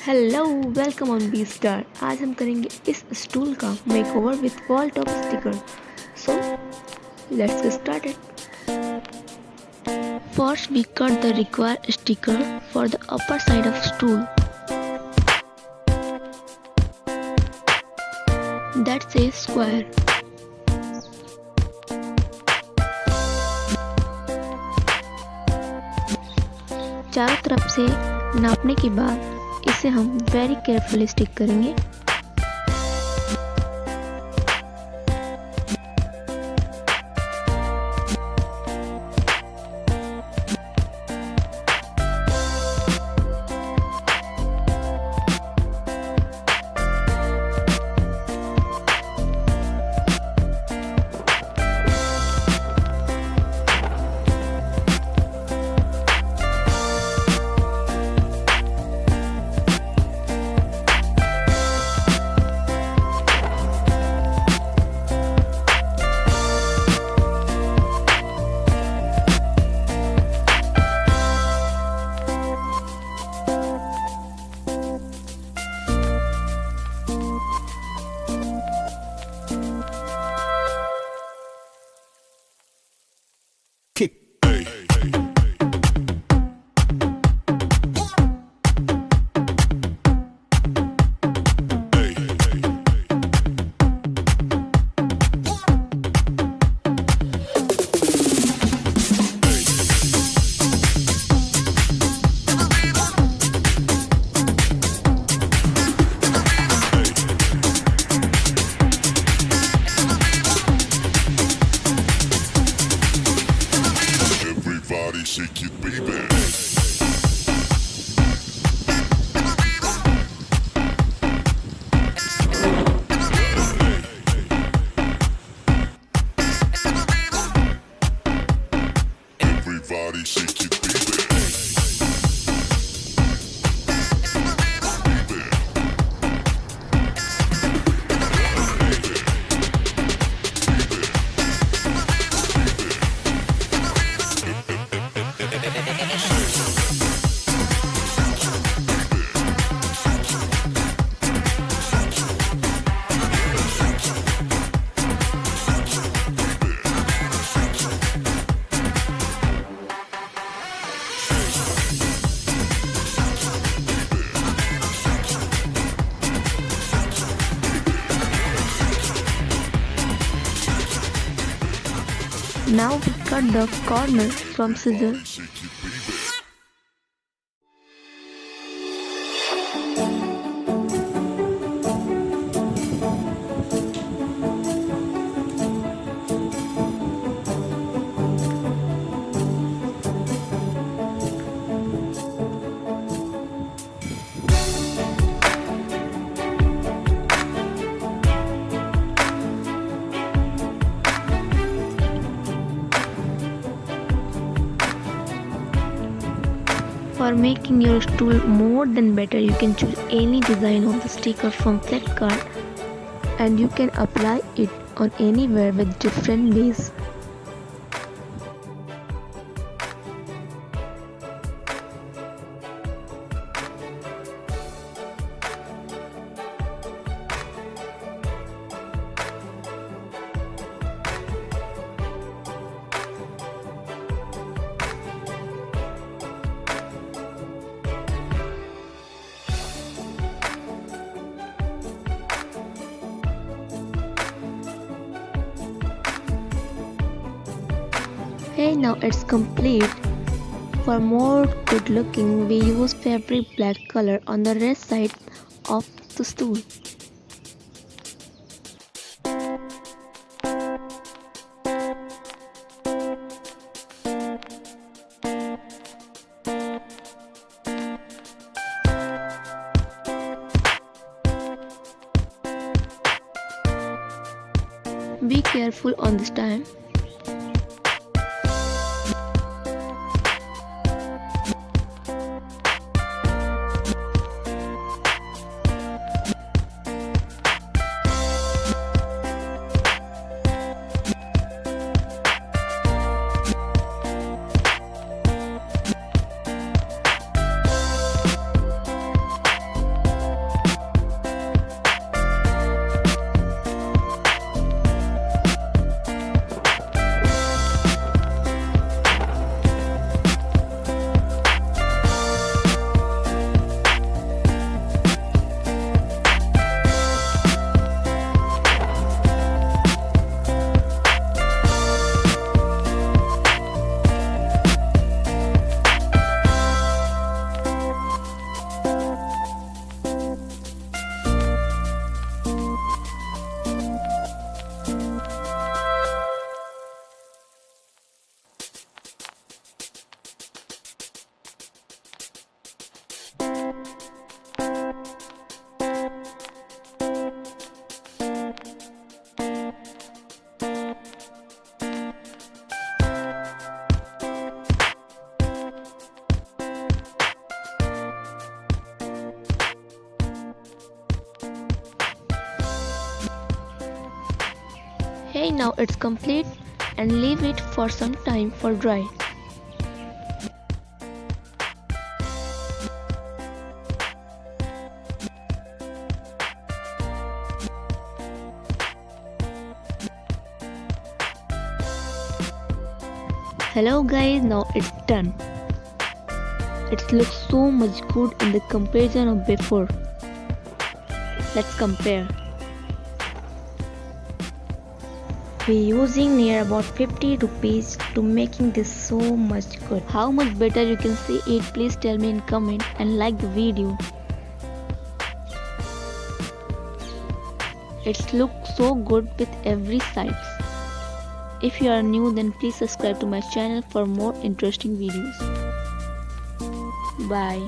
Hello welcome on B Star. आज हम करेंगे इस स्टूल का makeover with wall top sticker. So let's get started. First we cut the required sticker for the upper side of stool. That's a square. चारों तरफ से नापने के बाद इसे हम वेरी केयरफुली स्टिक करेंगे। Kick. Everybody shake it, baby. Everybody shake it, baby. Now we cut the corner from scissors. Shake it, baby. For making your stool more than better, you can choose any design of the sticker from flat card and you can apply it on anywhere with different ways. Hey, now it's complete. For more good looking, we use fabric black color on the rest side of the stool. Be careful on this time. Hey, now it's complete, and leave it for some time for dry. Hello guys, now it's done. It looks so much good in the comparison of before. Let's compare. We're using near about 50 rupees to making this so much good. How much better you can see it, please tell me in comment and like the video. It looks so good with every sides. If you are new, then please subscribe to my channel for more interesting videos. Bye.